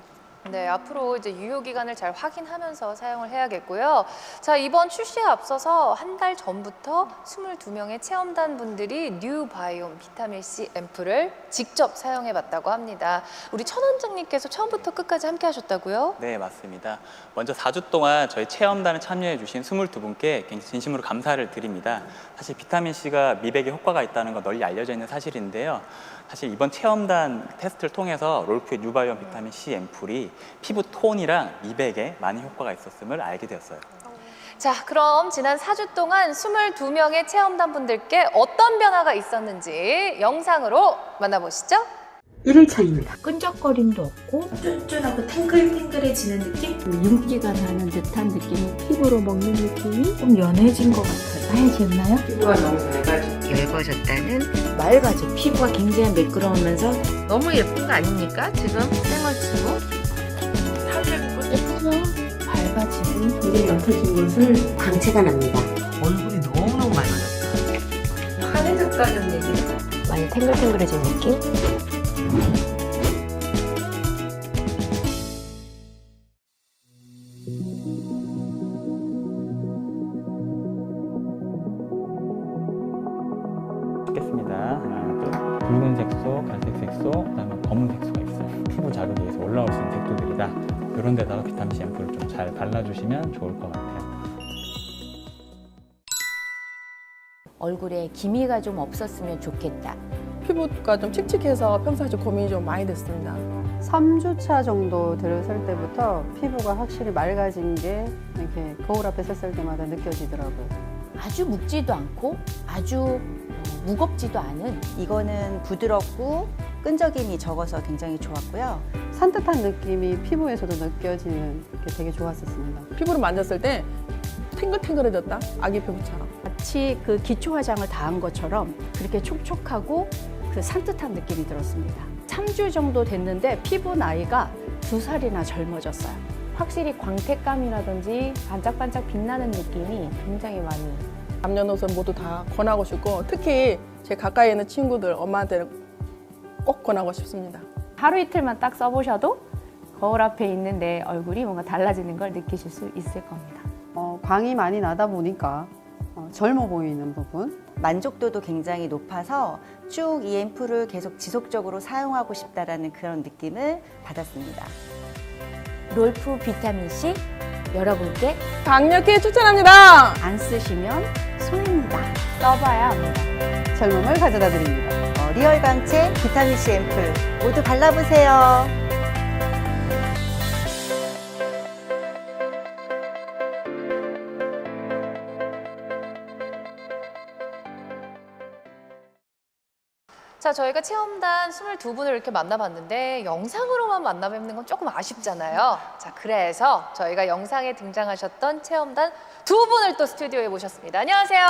네, 앞으로 이제 유효 기간을 잘 확인하면서 사용을 해야겠고요. 자, 이번 출시에 앞서서 한 달 전부터 22명의 체험단 분들이 뉴바이옴 비타민 C 앰플을 직접 사용해 봤다고 합니다. 우리 천 원장님께서 처음부터 끝까지 함께 하셨다고요? 네, 맞습니다. 먼저 4주 동안 저희 체험단에 참여해 주신 22분께 굉장히 진심으로 감사를 드립니다. 사실 비타민C가 미백에 효과가 있다는 건 널리 알려져 있는 사실인데요. 사실 이번 체험단 테스트를 통해서 롤프의 뉴바이옴 비타민C 앰플이 피부 톤이랑 미백에 많은 효과가 있었음을 알게 되었어요. 자, 그럼 지난 4주 동안 22명의 체험단 분들께 어떤 변화가 있었는지 영상으로 만나보시죠. 1일차입니다. 끈적거림도 없고 쫀쫀하고 탱글탱글해지는 느낌? 윤기가 나는 듯한 느낌이 피부로 먹는 느낌이 좀 연해진 것 같아요. 하얘졌나요? 피부가 너무 얇아졌죠. 얇아졌다는 맑아져. 피부가 굉장히 매끄러우면서 너무 예쁜 거 아닙니까? 지금 쌩얼치고 살색이고 예쁘죠? 밝아지고 물이 옅어진 것을 광채가 납니다. 얼굴이 너무너무 많아졌어요. 환해졌다는 얘기는 많이 탱글탱글해진 느낌? 찍겠습니다. 하나, 둘. 붉은 색소, 갈색 색소, 그다음에 검은 색소가 있어요. 피부 자극에 의해서 올라올 수 있는 색소들이다. 이런 데다가 비타민C 앰플을 좀 잘 발라주시면 좋을 것 같아요. 얼굴에 기미가 좀 없었으면 좋겠다. 피부가 좀 칙칙해서 평소에 좀 고민이 좀 많이 됐습니다. 3주차 정도 들어설 때부터 피부가 확실히 맑아진 게 이렇게 거울 앞에 섰을 때마다 느껴지더라고요. 아주 묵지도 않고 아주 무겁지도 않은 이거는 부드럽고 끈적임이 적어서 굉장히 좋았고요. 산뜻한 느낌이 피부에서도 느껴지는 게 되게 좋았었습니다. 피부를 만졌을 때 탱글탱글해졌다? 아기 피부처럼. 마치 그 기초 화장을 다 한 것처럼 그렇게 촉촉하고 그 산뜻한 느낌이 들었습니다. 3주 정도 됐는데 피부 나이가 2살이나 젊어졌어요. 확실히 광택감이라든지 반짝반짝 빛나는 느낌이 굉장히 많이. 남녀노소 모두 다 권하고 싶고 특히 제 가까이 있는 친구들, 엄마한테는 꼭 권하고 싶습니다. 하루 이틀만 딱 써보셔도 거울 앞에 있는 내 얼굴이 뭔가 달라지는 걸 느끼실 수 있을 겁니다. 광이 많이 나다 보니까 젊어 보이는 부분. 만족도도 굉장히 높아서 쭉 이 앰플을 계속 지속적으로 사용하고 싶다라는 그런 느낌을 받았습니다. 롤프 비타민 C 여러분께 강력히 추천합니다. 안 쓰시면 손해입니다. 써봐야 합니다. 젊음을 가져다 드립니다. 리얼 광채 비타민C 앰플 모두 발라보세요. 자, 저희가 체험단 22분을 이렇게 만나봤는데 영상으로만 만나뵙는 건 조금 아쉽잖아요. 자, 그래서 저희가 영상에 등장하셨던 체험단 두 분을 또 스튜디오에 모셨습니다. 안녕하세요.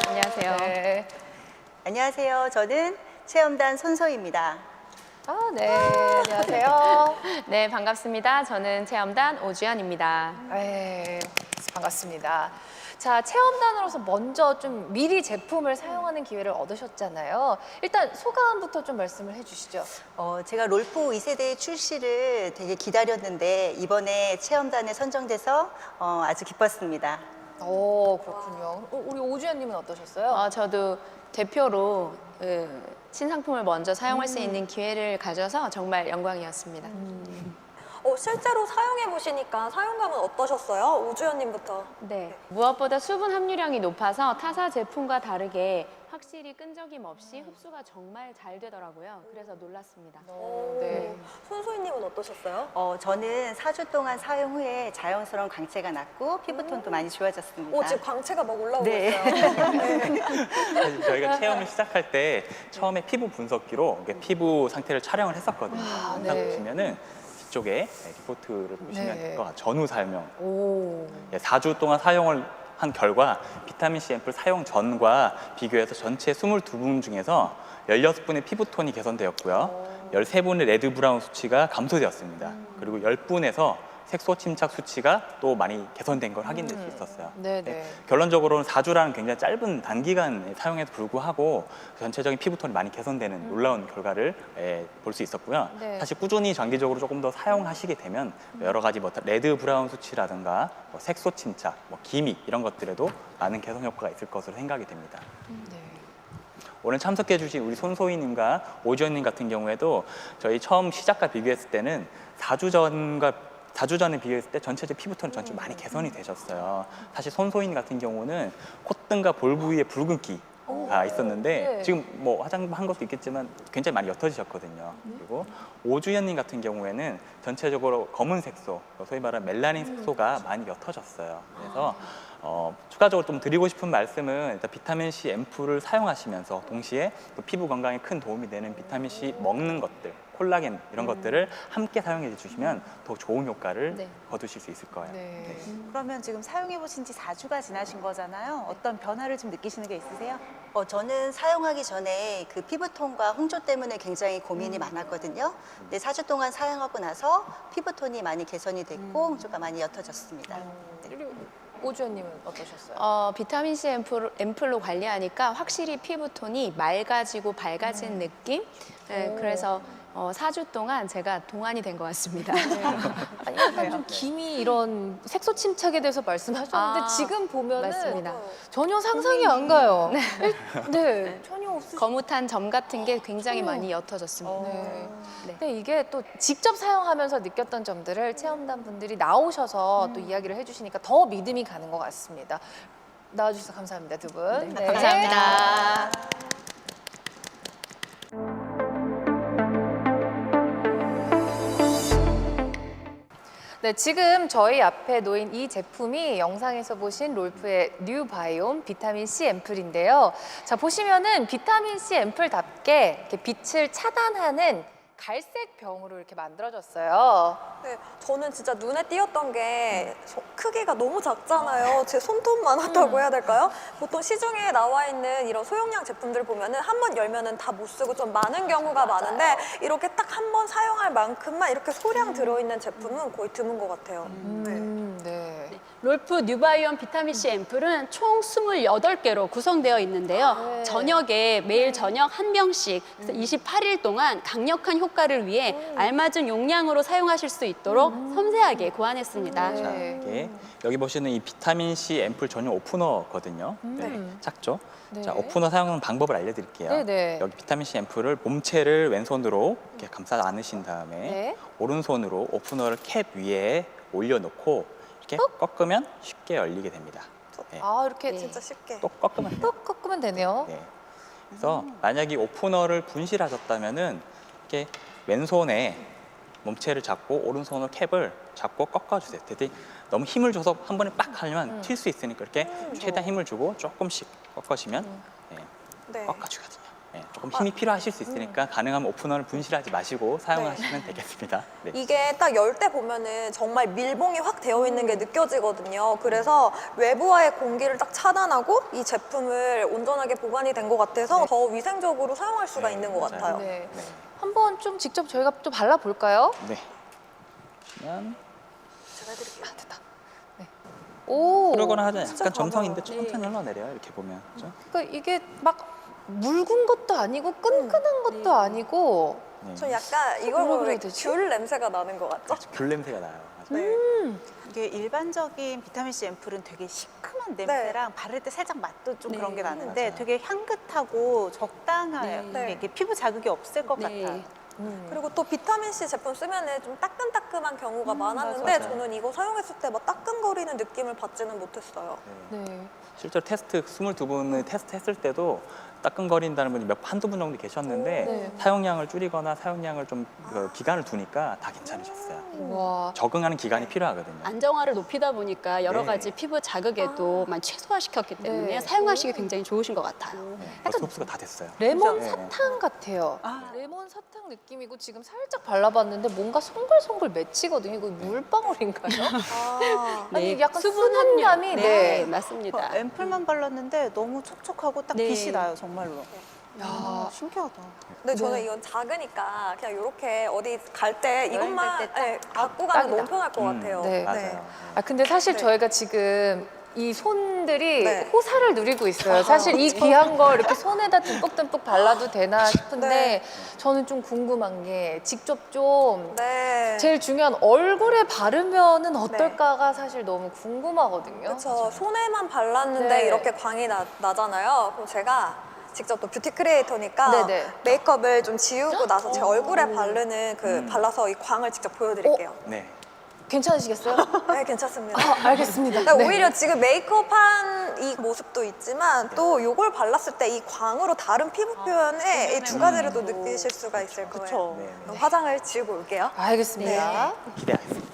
안녕하세요. 네. 안녕하세요. 저는 체험단 손소희입니다. 아, 네. 안녕하세요. 네, 반갑습니다. 저는 체험단 오주연입니다. 네, 반갑습니다. 자, 체험단으로서 먼저 좀 미리 제품을 사용하는 기회를 얻으셨잖아요. 일단 소감부터 좀 말씀을 해주시죠. 제가 롤프 2세대 출시를 되게 기다렸는데 이번에 체험단에 선정돼서 아주 기뻤습니다. 오, 그렇군요. 우리 오주연님은 어떠셨어요? 저도 대표로 신상품을 먼저 사용할 수 있는 기회를 가져서 정말 영광이었습니다. 실제로 사용해 보시니까 사용감은 어떠셨어요? 오주연님부터. 네, 무엇보다 수분 함유량이 높아서 타사 제품과 다르게 확실히 끈적임 없이 흡수가 정말 잘 되더라고요. 그래서 놀랐습니다. 네. 손소희님은 어떠셨어요? 저는 4주 동안 사용 후에 자연스러운 광채가 났고 피부톤도 많이 좋아졌습니다. 지금 광채가 막 올라오고 네. 있어요. 사실 저희가 체험을 시작할 때 처음에 피부 분석기로 이렇게 피부 상태를 촬영을 했었거든요. 영상 네. 보시면은 뒤쪽에 리포트를 보시면 네. 될 것 같아요. 전후 사용. 오. 4주 동안 사용을 한 결과 비타민C 앰플 사용 전과 비교해서 전체 22분 중에서 16분의 피부톤이 개선되었고요. 13분의 레드 브라운 수치가 감소되었습니다. 그리고 10분에서 색소 침착 수치가 또 많이 개선된 걸 확인될 수 있었어요. 네네. 결론적으로는 4주라는 굉장히 짧은 단기간에 사용에도 불구하고 전체적인 피부톤이 많이 개선되는 놀라운 결과를 볼 수 있었고요. 네. 사실 꾸준히 장기적으로 조금 더 사용하시게 되면 여러 가지 레드 브라운 수치라든가 색소 침착, 기미 이런 것들에도 많은 개선 효과가 있을 것으로 생각이 됩니다. 네. 오늘 참석해 주신 우리 손소희님과 오지연님 같은 경우에도 저희 처음 시작과 비교했을 때는 4주 전에 비교했을 때 전체적 피부톤이 전체 많이 개선이 되셨어요. 사실 손소희님 같은 경우는 콧등과 볼 부위에 붉은기가 있었는데 네. 지금 화장 한 것도 있겠지만 굉장히 많이 옅어지셨거든요. 그리고 오주연님 같은 경우에는 전체적으로 검은 색소, 소위 말하는 멜라닌 색소가 많이 옅어졌어요. 그래서 추가적으로 좀 드리고 싶은 말씀은 일단 비타민C 앰플을 사용하시면서 동시에 또 피부 건강에 큰 도움이 되는 비타민C 먹는 것들, 콜라겐 이런 것들을 함께 사용해 주시면 더 좋은 효과를 네. 거두실 수 있을 거예요. 네. 그러면 지금 사용해 보신 지 4주가 지나신 거잖아요. 어떤 변화를 좀 느끼시는 게 있으세요? 저는 사용하기 전에 그 피부톤과 홍조 때문에 굉장히 고민이 많았거든요. 근데 4주 동안 사용하고 나서 피부톤이 많이 개선이 됐고 홍조가 많이 옅어졌습니다. 그리고 오주연님은 어떠셨어요? 비타민C 앰플로 관리하니까 확실히 피부톤이 맑아지고 밝아진 느낌? 네, 그래서 4주 동안 제가 동안이 된 것 같습니다. 아니, 약간 좀 기미 이런 색소 침착에 대해서 말씀하셨는데 지금 보면은 맞습니다. 전혀 상상이 안 가요. 네, 전혀 없으시죠. 거뭇한 점 같은 게 굉장히 많이 옅어졌습니다. 네. 네. 근데 이게 또 직접 사용하면서 느꼈던 점들을 체험단 분들이 나오셔서 또 이야기를 해주시니까 더 믿음이 가는 것 같습니다. 나와주셔서 감사합니다, 두 분. 네. 감사합니다. 네, 지금 저희 앞에 놓인 이 제품이 영상에서 보신 롤프의 뉴 바이옴 비타민 C 앰플인데요. 자, 보시면은 비타민 C 앰플답게 이렇게 빛을 차단하는 갈색 병으로 이렇게 만들어졌어요. 네, 저는 진짜 눈에 띄었던 게 크기가 너무 작잖아요. 제 손톱만 하다고 해야 될까요? 보통 시중에 나와 있는 이런 소형량 제품들 보면은 한 번 열면은 다 못 쓰고 좀 많은 경우가 많은데 이렇게 딱 한 번 사용할 만큼만 이렇게 소량 들어있는 제품은 거의 드문 것 같아요. 네. 롤프 뉴바이옴 비타민C 앰플은 총 28개로 구성되어 있는데요. 네. 저녁에 매일 저녁 한 병씩 그래서 28일 동안 강력한 효과를 위해 알맞은 용량으로 사용하실 수 있도록 섬세하게 고안했습니다. 자, 이게 여기 보시는 이 비타민C 앰플 전용 오프너거든요. 네, 작죠? 네. 자, 오프너 사용하는 방법을 알려드릴게요. 네네. 여기 비타민C 앰플을 몸체를 왼손으로 이렇게 감싸 안으신 다음에 네. 오른손으로 오프너를 캡 위에 올려놓고 이렇게 꺾으면 쉽게 열리게 됩니다. 네. 아, 이렇게 진짜 쉽게. 또 꺾으면 돼요. 또 꺾으면 되네요. 네. 그래서 만약에 오프너를 분실하셨다면은 이렇게 왼손에 몸체를 잡고 오른손으로 캡을 잡고 꺾어주세요. 대신 너무 힘을 줘서 한 번에 빡 하면 튈 수 있으니까 이렇게 최대한 힘을 주고 조금씩 꺾어주면 네. 꺾어주거든요. 네, 조금 힘이 필요하실 수 있으니까 가능하면 오프너를 분실하지 마시고 사용하시면 되겠습니다. 네. 이게 딱 열 때 보면은 정말 밀봉이 확 되어 있는 게 느껴지거든요. 그래서 외부와의 공기를 딱 차단하고 이 제품을 온전하게 보관이 된 것 같아서 더 위생적으로 사용할 수가 네, 있는 것 맞아요. 같아요. 네. 한번 좀 직접 저희가 좀 발라볼까요? 네. 보시면 제가 해드릴게요. 됐다. 네. 오. 흐르거나 하지 진짜 약간 점성인데 가벼워요. 천천히 흘러내려요. 이렇게 보면. 그렇죠? 그러니까 이게 막 묽은 것도 아니고 끈끈한 것도 아니고 네. 저 약간 이걸 뭐라 보면 그래야 되지? 귤 냄새가 나는 것 같죠? 귤 냄새가 나요. 맞아요. 네. 이게 일반적인 비타민C 앰플은 되게 시큼한 냄새랑 바를 때 살짝 맛도 좀 그런 게 나는데 맞아요. 되게 향긋하고 적당해요. 네. 이게 피부 자극이 없을 것 네. 같아요. 그리고 또 비타민C 제품 쓰면은 좀 따끈따끈한 경우가 많았는데 맞아요. 저는 이거 사용했을 때 막 따끈거리는 느낌을 받지는 못했어요. 네. 실제로 테스트 22분을 테스트했을 때도 따끔거린다는 분이 한두 분 정도 계셨는데 네. 사용량을 줄이거나 사용량을 좀 기간을 두니까 다 괜찮으셨어요. 와. 적응하는 기간이 필요하거든요. 안정화를 높이다 보니까 여러 네. 가지 피부 자극에도 많이 최소화시켰기 때문에 네. 사용하시기 굉장히 좋으신 것 같아요. 네, 벌써 흡수가 다 됐어요. 레몬 네. 사탕 같아요. 레몬 사탕 느낌이고 지금 살짝 발라봤는데 뭔가 송글송글 맺히거든요. 이거 물방울인가요? 아, 아니 약간 수분 수분감이 함유. 네. 맞습니다. 앰플만 발랐는데 너무 촉촉하고 딱 네. 빛이 나요, 정말로. 야. 신기하다. 근데 저는 이건 작으니까 그냥 이렇게 어디 갈 때 이것만 때 딱 갖고 가면 딱이다. 너무 편할 것 같아요. 네. 맞아요. 아 근데 사실 네. 저희가 지금 이 손들이 네. 호사를 누리고 있어요. 사실 이 귀한 걸 이렇게 손에다 듬뿍듬뿍 발라도 되나 싶은데 네. 저는 좀 궁금한 게 직접 좀 네. 제일 중요한 얼굴에 바르면은 어떨까가 사실 너무 궁금하거든요. 그렇죠. 손에만 발랐는데 네. 이렇게 광이 나잖아요. 그럼 제가 직접 또 뷰티 크리에이터니까 네네. 메이크업을 좀 지우고 나서 제 얼굴에 바르는 그 발라서 이 광을 직접 보여드릴게요. 네. 괜찮으시겠어요? 네, 괜찮습니다. 아, 알겠습니다. 근데 네. 오히려 지금 메이크업한 이 모습도 있지만 또 이걸 발랐을 때 이 광으로 다른 피부 표현에 이 두 가지를 또 느끼실 수가 있을 거예요. 그쵸. 네. 그럼 화장을 지우고 올게요. 알겠습니다. 기대하겠습니다.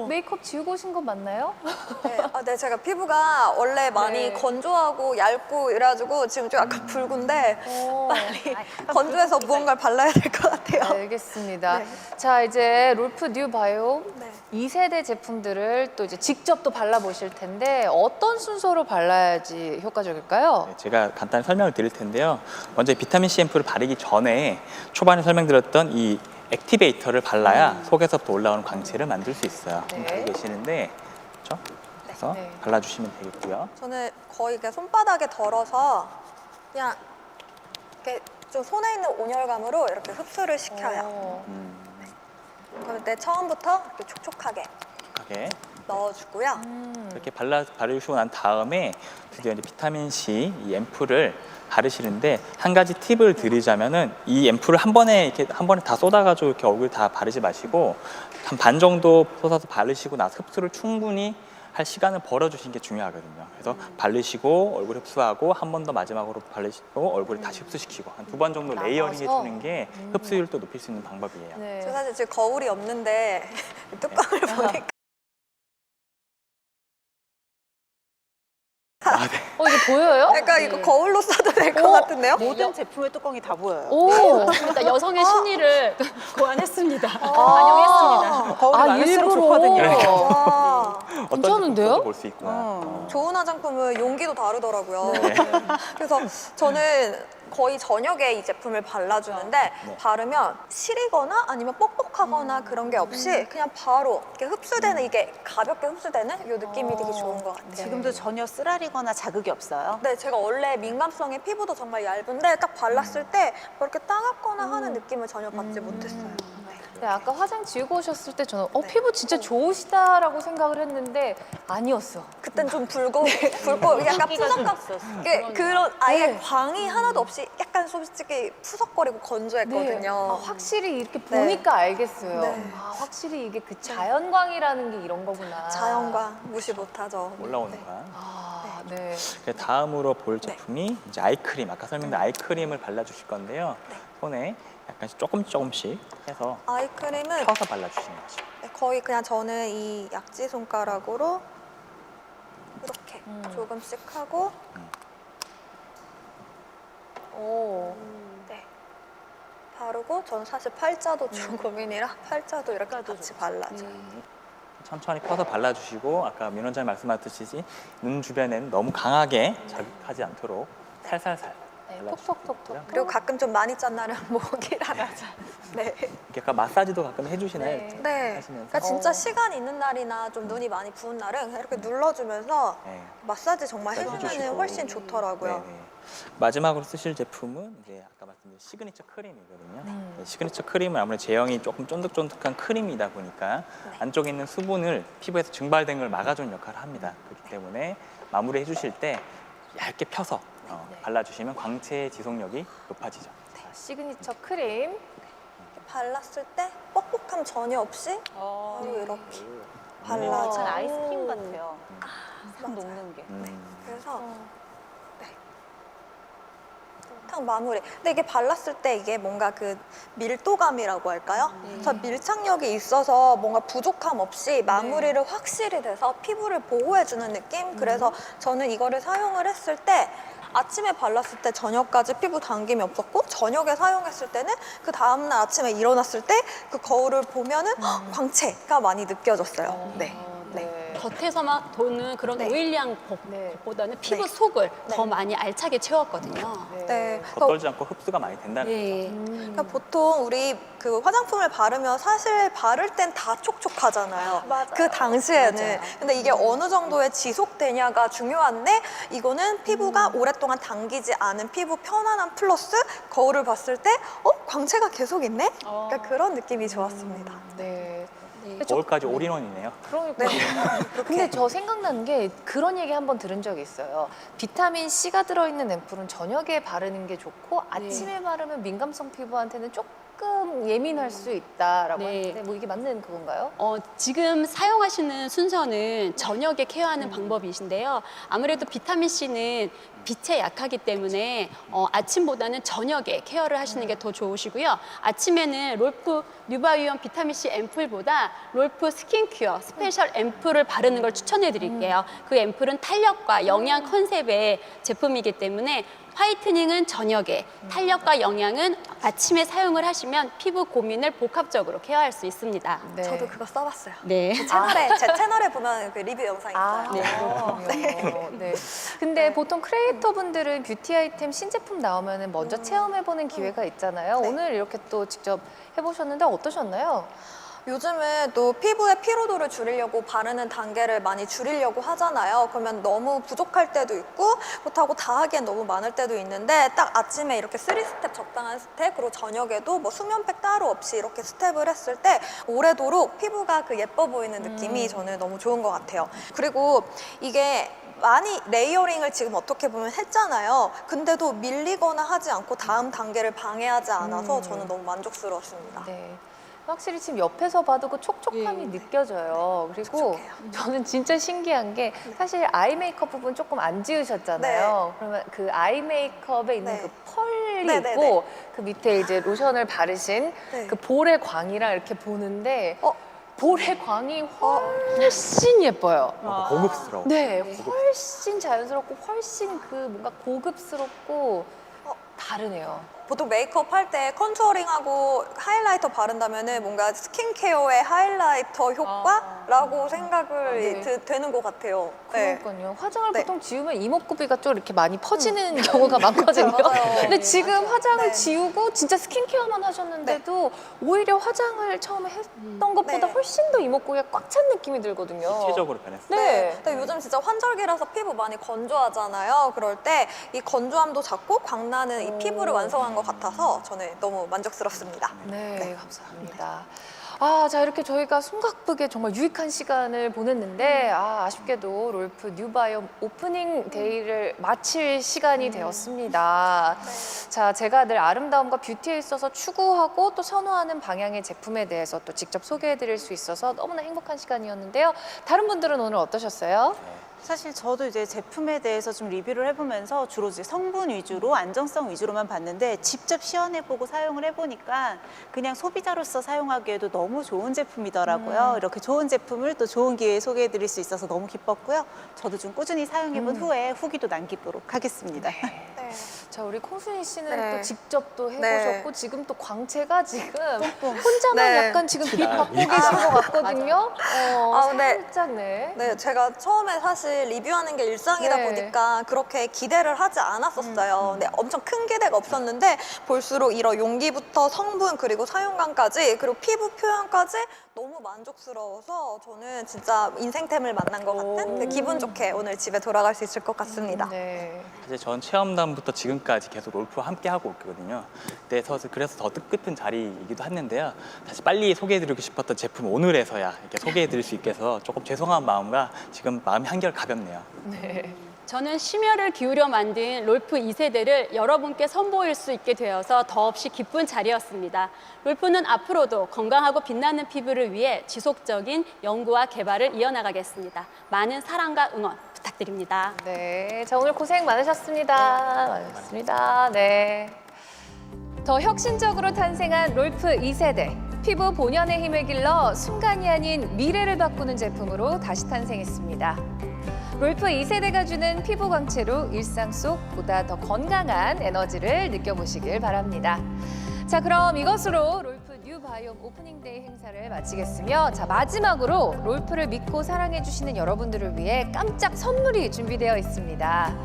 메이크업 지우고 오신 거 맞나요? 네, 네, 제가 피부가 원래 많이 네. 건조하고 얇고 이래가지고 지금 좀 약간 붉은데 오. 빨리 건조해서 무언가를 발라야 될 것 같아요. 알겠습니다. 네. 자, 이제 롤프 뉴 바이오 네. 2세대 제품들을 또 이제 직접 또 발라보실 텐데 어떤 순서로 발라야지 효과적일까요? 네, 제가 간단히 설명을 드릴 텐데요. 먼저 비타민C 앰플을 바르기 전에 초반에 설명드렸던 이 액티베이터를 발라야 속에서부터 올라오는 광채를 만들 수 있어요. 네. 알고 계시는데, 그렇죠? 그래서 네. 발라주시면 되겠고요. 저는 거의 이렇게 손바닥에 덜어서 그냥 이렇게 좀 손에 있는 온열감으로 이렇게 흡수를 시켜요. 어. 그럴 때 처음부터 이렇게 촉촉하게 이렇게 넣어주고요. 이렇게 바르시고 난 다음에 드디어 이제 비타민 C 이 앰플을 바르시는데 한 가지 팁을 드리자면은 이 앰플을 한 번에 다 쏟아가지고 이렇게 얼굴 다 바르지 마시고 한 반 정도 쏟아서 바르시고 나서 흡수를 충분히 할 시간을 벌어주시는 게 중요하거든요. 그래서 바르시고 얼굴 흡수하고 한 번 더 마지막으로 바르시고 얼굴을 다시 흡수시키고 한 두 번 정도 레이어링 해주는 게 흡수율을 또 높일 수 있는 방법이에요. 네. 저 사실 지금 거울이 없는데 뚜껑을 보니까 이게 보여요? 약간 이거 거울로 써도 될 것 같은데요? 모든 제품의 뚜껑이 다 보여요. 오. 일단 여성의 심리를 고안했습니다. 반영했습니다. 거울이 많을수록 좋거든요. 와, 어떤 괜찮은데요? 제품도 볼수 있구나. 좋은 화장품은 용기도 다르더라고요. 네. 그래서 저는 거의 저녁에 이 제품을 발라주는데 바르면 시리거나 아니면 뻑뻑하거나 그런 게 없이 그냥 바로 이렇게 흡수되는 이게 가볍게 흡수되는 이 느낌이 되게 좋은 것 같아요. 지금도 전혀 쓰라리거나 자극이 없어요. 네, 제가 원래 민감성의 피부도 정말 얇은데 딱 발랐을 때 그렇게 따갑거나 하는 느낌을 전혀 받지 못했어요. 네, 아까 화장 지우고 오셨을 때 저는 피부 진짜 좋으시다라고 생각을 했는데 아니었어. 그땐 좀 붉고 약간 푸석감 그런 아예 광이 하나도 없이 약간 솔직히 푸석거리고 건조했거든요. 아, 확실히 이렇게 보니까 알겠어요. 네. 아, 확실히 이게 그 자연광이라는 게 이런 거구나. 자연광 무시 못하죠. 올라오는 거야. 아, 네. 다음으로 볼 제품이 이제 아이크림. 아까 설명드린 아이크림을 발라주실 건데요. 손에 약간 조금씩 해서 아이크림은 펴서 발라주시는 거죠. 거의 그냥 저는 이 약지 손가락으로 이렇게 조금씩 하고 네. 바르고 저는 사실 팔자도 좀 고민이라 팔자도 이렇게 같이 발라줘요. 천천히 펴서 발라주시고 아까 민 원장님 말씀하셨듯이 눈 주변에는 너무 강하게 자극하지 않도록 살살살 톡톡톡톡. 그리고 가끔 좀 많이 짠 날은 목이랑 네. 이렇게 아까 마사지도 가끔 해주시나요? 네. 하시면서? 그러니까 진짜 시간 있는 날이나 좀 눈이 많이 부은 날은 그냥 이렇게 눌러주면서 네. 마사지 정말 해주면 해주시고. 훨씬 좋더라고요. 네네. 마지막으로 쓰실 제품은 이제 아까 말씀드린 시그니처 크림이거든요. 네, 시그니처 크림은 아무래도 제형이 조금 쫀득쫀득한 크림이다 보니까 안쪽에 있는 수분을 피부에서 증발된 걸 막아주는 역할을 합니다. 그렇기 때문에 마무리 해주실 때 얇게 펴서 발라주시면 광채의 지속력이 높아지죠. 시그니처 크림. 이렇게 발랐을 때 뻑뻑함 전혀 없이 바로 이렇게 발라줘. 약간 아이스크림 같아요. 싹 녹는 게. 그래서 딱 마무리. 근데 이게 발랐을 때 이게 뭔가 그 밀도감이라고 할까요? 그래서 밀착력이 있어서 뭔가 부족함 없이 마무리를 확실히 돼서 피부를 보호해주는 느낌? 그래서 저는 이거를 사용을 했을 때 아침에 발랐을 때 저녁까지 피부 당김이 없었고 저녁에 사용했을 때는 그 다음날 아침에 일어났을 때 그 거울을 보면은 광채가 많이 느껴졌어요. 네. 겉에서만 도는 그런 네. 오일리한 것보다는 피부 속을 더 많이 알차게 채웠거든요. 네. 겉돌지 않고 흡수가 많이 된다는 네. 그러니까 보통 우리 그 화장품을 바르면 사실 바를 땐 다 촉촉하잖아요. 그 당시에는. 근데 이게 어느 정도의 지속되냐가 중요한데 이거는 피부가 오랫동안 당기지 않은 피부 편안함 플러스 거울을 봤을 때 광채가 계속 있네? 그러니까 그런 느낌이 좋았습니다. 네. 거울까지 올인원이네요. 그러니까. 근데 저 생각나는 게 그런 얘기 한번 들은 적이 있어요. 비타민 C가 들어있는 앰플은 저녁에 바르는 게 좋고 아침에 바르면 민감성 피부한테는 조금 예민할 수 있다라고 네. 하는데 뭐 이게 맞는 그건가요? 지금 사용하시는 순서는 저녁에 케어하는 방법이신데요. 아무래도 비타민C는 빛에 약하기 때문에 아침보다는 저녁에 케어를 하시는 게 더 좋으시고요. 아침에는 롤프 뉴바이온 비타민C 앰플보다 롤프 스킨큐어 스페셜 앰플을 바르는 걸 추천해 드릴게요. 그 앰플은 탄력과 영양 컨셉의 제품이기 때문에 화이트닝은 저녁에, 탄력과 영양은 아침에 사용을 하시면 피부 고민을 복합적으로 케어할 수 있습니다. 네. 저도 그거 써봤어요. 네. 제 채널에 보면 그 리뷰 영상 있어요. 네. 근데 보통 크리에이터 분들은 뷰티 아이템 신제품 나오면 먼저 체험해보는 기회가 있잖아요. 오늘 이렇게 또 직접 해보셨는데 어떠셨나요? 요즘은 또 피부의 피로도를 줄이려고 바르는 단계를 많이 줄이려고 하잖아요. 그러면 너무 부족할 때도 있고 그렇다고 다 하기엔 너무 많을 때도 있는데 딱 아침에 이렇게 3스텝 적당한 스텝 그리고 저녁에도 뭐 수면팩 따로 없이 이렇게 스텝을 했을 때 오래도록 피부가 그 예뻐 보이는 느낌이 저는 너무 좋은 것 같아요. 그리고 이게 많이 레이어링을 지금 어떻게 보면 했잖아요. 근데도 밀리거나 하지 않고 다음 단계를 방해하지 않아서 저는 너무 만족스러웠습니다. 네. 확실히 지금 옆에서 봐도 그 촉촉함이 느껴져요. 그리고 저는 진짜 신기한 게 사실 아이 메이크업 부분 조금 안 지우셨잖아요. 그러면 그 아이 메이크업에 있는 그 펄이 있고 그 밑에 이제 로션을 바르신 그 볼의 광이랑 이렇게 보는데 볼의 광이 훨씬 예뻐요. 고급스러워. 네, 훨씬 자연스럽고 훨씬 그 뭔가 고급스럽고 다르네요. 보통 메이크업 할 때 컨투어링하고 하이라이터 바른다면은 뭔가 스킨케어의 하이라이터 효과라고 생각을 되는 것 같아요. 그러니까요. 화장을 보통 지우면 이목구비가 좀 이렇게 많이 퍼지는 경우가 많거든요. 근데 지금 화장을 지우고 진짜 스킨케어만 하셨는데도 오히려 화장을 처음에 했던 것보다 훨씬 더 이목구비가 꽉 찬 느낌이 들거든요. 입체적으로 변했어요. 네. 근데 요즘 진짜 환절기라서 피부 많이 건조하잖아요. 그럴 때 이 건조함도 잡고 광나는 이 피부를 완성한 것 같아서 저는 너무 만족스럽습니다. 네, 감사합니다. 자, 이렇게 저희가 숨가쁘게 정말 유익한 시간을 보냈는데, 아쉽게도 롤프 뉴바이옴 오프닝 데이를 마칠 시간이 되었습니다. 자, 제가 늘 아름다움과 뷰티에 있어서 추구하고 또 선호하는 방향의 제품에 대해서 또 직접 소개해 드릴 수 있어서 너무나 행복한 시간이었는데요. 다른 분들은 오늘 어떠셨어요? 사실 저도 이제 제품에 대해서 좀 리뷰를 해보면서 주로 이제 성분 위주로 안정성 위주로만 봤는데 직접 시연해보고 사용을 해보니까 그냥 소비자로서 사용하기에도 너무 좋은 제품이더라고요. 이렇게 좋은 제품을 또 좋은 기회에 소개해드릴 수 있어서 너무 기뻤고요. 저도 좀 꾸준히 사용해본 후에 후기도 남기도록 하겠습니다. 네. 자, 우리 콩순이 씨는 네. 또 직접 또 해보셨고 네. 지금 또 광채가 지금 혼자만 네. 약간 지금 빛 받고 계신 것 같거든요. 네. 살짝 네. 네, 제가 처음에 사실 리뷰하는 게 일상이다 네. 보니까 그렇게 기대를 하지 않았었어요. 근데 엄청 큰 기대가 없었는데 볼수록 이런 용기부터 성분 그리고 사용감까지 그리고 피부 표현까지 너무 만족스러워서 저는 진짜 인생템을 만난 것 같은 그 기분 좋게 오늘 집에 돌아갈 수 있을 것 같습니다. 네. 사실 전 체험단부터 지금까지 계속 롤프와 함께 하고 있거든요. 그래서 더 뜻깊은 자리이기도 했는데요. 다시 빨리 소개해드리고 싶었던 제품 오늘에서야 이렇게 소개해드릴 수 있게 해서 조금 죄송한 마음과 지금 마음이 한결 가볍네요. 네. 저는 심혈을 기울여 만든 롤프 2세대를 여러분께 선보일 수 있게 되어서 더없이 기쁜 자리였습니다. 롤프는 앞으로도 건강하고 빛나는 피부를 위해 지속적인 연구와 개발을 이어나가겠습니다. 많은 사랑과 응원 부탁드립니다. 네. 자, 오늘 고생 많으셨습니다. 많으셨습니다. 네. 더 혁신적으로 탄생한 롤프 2세대. 피부 본연의 힘을 길러 순간이 아닌 미래를 바꾸는 제품으로 다시 탄생했습니다. 롤프 2세대가 주는 피부 광채로 일상 속 보다 더 건강한 에너지를 느껴보시길 바랍니다. 자, 그럼 이것으로 롤프 뉴 바이옴 오프닝데이 행사를 마치겠으며 자, 마지막으로 롤프를 믿고 사랑해주시는 여러분들을 위해 깜짝 선물이 준비되어 있습니다.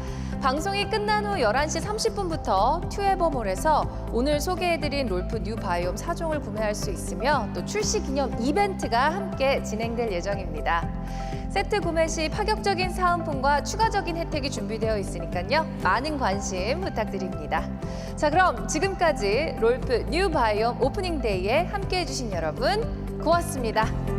방송이 끝난 후 11시 30분부터 튜에버몰에서 오늘 소개해드린 롤프 뉴 바이옴 4종을 구매할 수 있으며 또 출시 기념 이벤트가 함께 진행될 예정입니다. 세트 구매 시 파격적인 사은품과 추가적인 혜택이 준비되어 있으니까요. 많은 관심 부탁드립니다. 자, 그럼 지금까지 롤프 뉴 바이옴 오프닝 데이에 함께해 주신 여러분 고맙습니다.